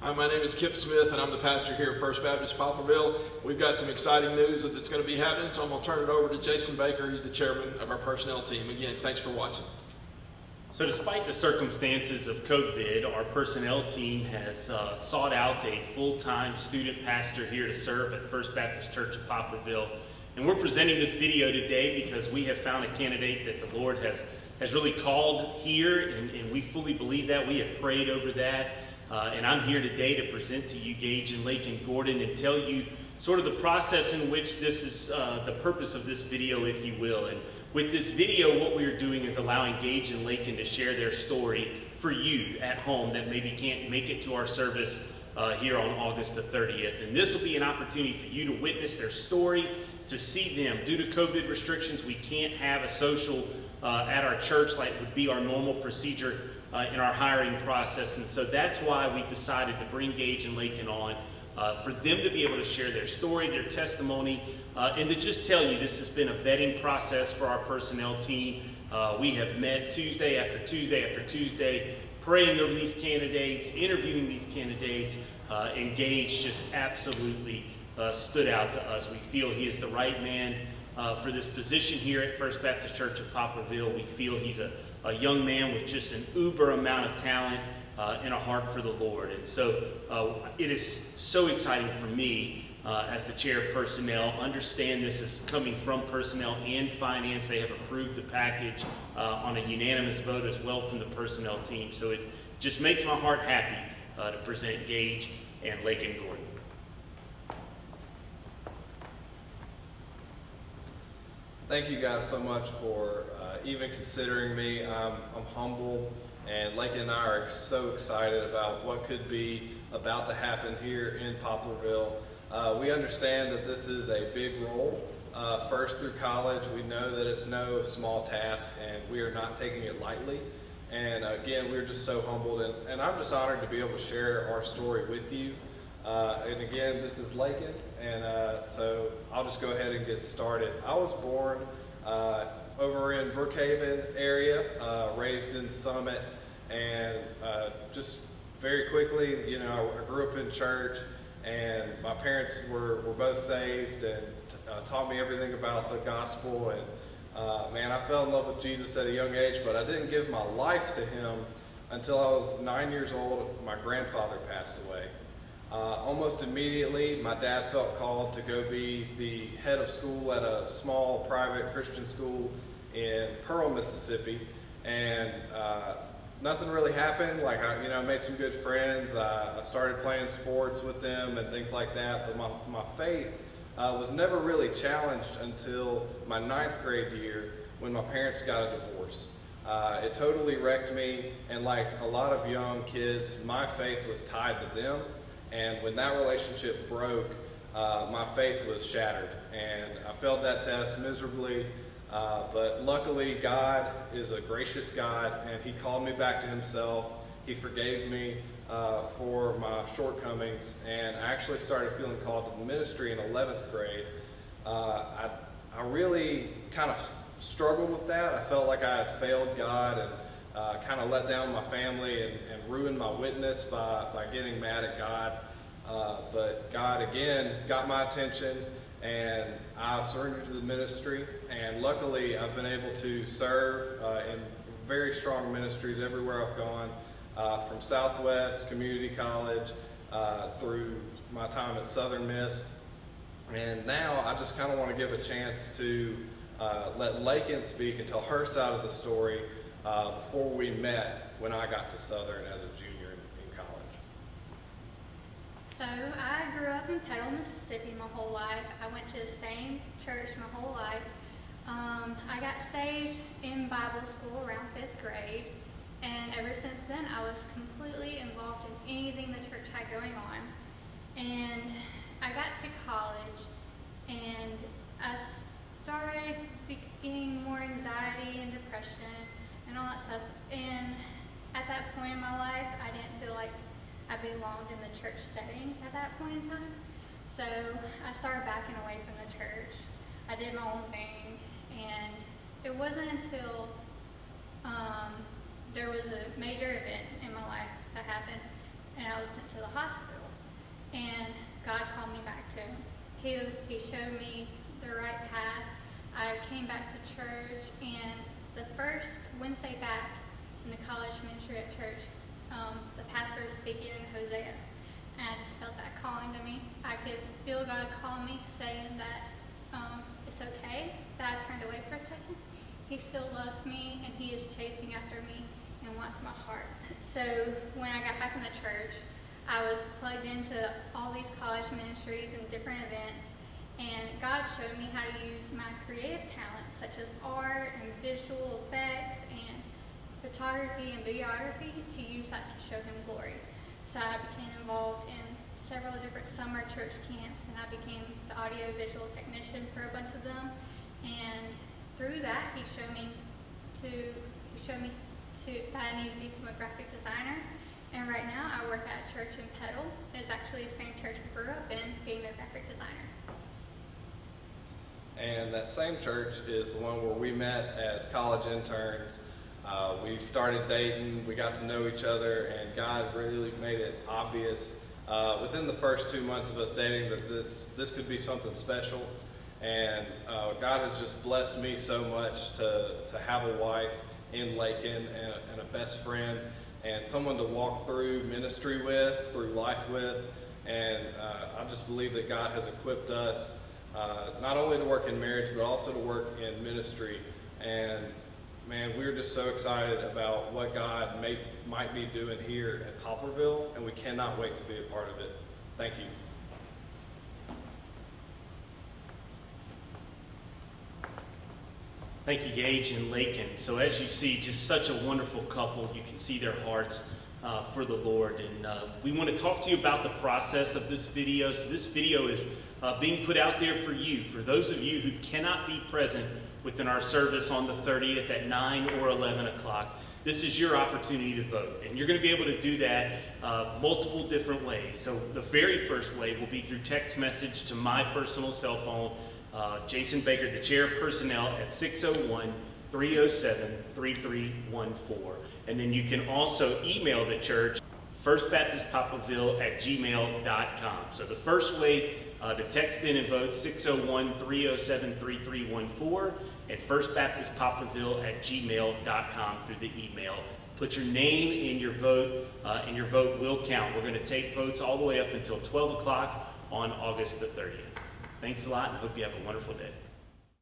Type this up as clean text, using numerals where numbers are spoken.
Hi, my name is Kip Smith, and I'm the pastor here at First Baptist Poplarville. We've got some exciting news that's going to be happening, so I'm going to turn it over to Jason Baker. He's the chairman of our personnel team. Again, thanks for watching. So despite the circumstances of COVID, our personnel team has sought out a full-time student pastor here to serve at First Baptist Church of Poplarville. And we're presenting this video today because we have found a candidate that the Lord has really called here, and we fully believe that. We have prayed over that. And I'm here today to present to you Gage Laken Gordon and tell you sort of the process in which this is the purpose of this video, if you will. And with this video, what we are doing is allowing Gage and Laken to share their story for you at home that maybe can't make it to our service here on August the 30th. And this will be an opportunity for you to witness their story, to see them. Due to COVID restrictions, we can't have a social at our church like would be our normal procedure in our hiring process. And so that's why we decided to bring Gage and Laken on, for them to be able to share their story, their testimony, and to just tell you this has been a vetting process for our personnel team. We have met Tuesday after Tuesday after Tuesday, praying over these candidates, interviewing these candidates, and Gage just absolutely stood out to us. We feel he is the right man for this position here at First Baptist Church of Poplarville. We feel he's a young man with just an uber amount of talent and a heart for the Lord. And so it is so exciting for me as the chair of personnel. Understand this is coming from personnel and finance. They have approved the package on a unanimous vote as well from the personnel team. So it just makes my heart happy to present Gage and Laken Gordon. Thank you guys so much for even considering me. I'm humbled, and Laken and I are so excited about what could be about to happen here in Poplarville. We understand that this is a big role, first through college. We know that it's no small task, and we are not taking it lightly. And again, we're just so humbled, and I'm just honored to be able to share our story with you. And again, this is Laken, and so I'll just go ahead and get started. I was born over in Brookhaven area, raised in Summit, and just very quickly, you know, I grew up in church, and my parents were both saved and taught me everything about the gospel. And man, I fell in love with Jesus at a young age, but I didn't give my life to him until I was 9 years old. My grandfather passed away. Almost immediately, my dad felt called to go be the head of school at a small private Christian school in Pearl, Mississippi, and nothing really happened. Like, I made some good friends. I started playing sports with them and things like that, but my faith was never really challenged until my 9th grade year when my parents got a divorce. It totally wrecked me, and like a lot of young kids, my faith was tied to them. And when that relationship broke, my faith was shattered, and I failed that test miserably. But luckily, God is a gracious God, and he called me back to himself. He forgave me for my shortcomings, and I actually started feeling called to the ministry in 11th grade. I really kind of struggled with that. I felt like I had failed God and kind of let down my family and ruined my witness by getting mad at God. But God again got my attention, and I surrendered to the ministry. And luckily, I've been able to serve in very strong ministries everywhere I've gone, from Southwest Community College through my time at Southern Miss. And now I just kind of want to give a chance to let Laken speak and tell her side of the story before we met when I got to Southern as a junior in college. So I grew up in Petal, Mississippi my whole life. I went to the same church my whole life. I got saved in Bible school around 5th grade, and ever since then I was completely involved in anything the church had going on. And I got to college, and I started getting more anxiety and depression and all that stuff. And at that point in my life, I didn't feel like I belonged in the church setting at that point in time. So I started backing away from the church. I did my own thing, and it wasn't until there was a major event in my life that happened and I was sent to the hospital. And God called me back to him. He showed me the right path. I came back to church, and the first Wednesday back in the college ministry at church, the pastor was speaking in Hosea, and I just felt that calling to me. I could feel God calling me, saying that it's okay that I turned away for a second. He still loves me, and he is chasing after me and wants my heart. So when I got back in the church, I was plugged into all these college ministries and different events, and God showed me how to use my creative talents, such as art and visual effects and photography and videography, to use that to show him glory. So I became involved in several different summer church camps, and I became the audio-visual technician for a bunch of them. And through that, he showed me that I needed to become a graphic designer. And right now, I work at a church in Petal. It's actually the same church I grew up in, being their graphic designer. And that same church is the one where we met as college interns. We started dating, we got to know each other, and God really made it obvious within the first 2 months of us dating that this could be something special. And God has just blessed me so much to have a wife in Laken and a best friend and someone to walk through ministry with, through life with. And I just believe that God has equipped us not only to work in marriage, but also to work in ministry. And man, we're just so excited about what God might be doing here at Poplarville, and we cannot wait to be a part of it. Thank you. Thank you, Gage and Laken. So as you see, just such a wonderful couple. You can see their hearts for the Lord. And we want to talk to you about the process of this video. So this video is being put out there for you, for those of you who cannot be present within our service on the 30th at 9 or 11 o'clock. This is your opportunity to vote. And you're going to be able to do that multiple different ways. So the very first way will be through text message to my personal cell phone, Jason Baker, the Chair of Personnel, at 601-307-3314. And then you can also email the church, firstbaptistpoplarville@gmail.com. So the first way to text in and vote, 601-307-3314, and firstbaptistpoplarville@gmail.com through the email. Put your name in your vote, and your vote will count. We're going to take votes all the way up until 12 o'clock on August the 30th. Thanks a lot, and hope you have a wonderful day.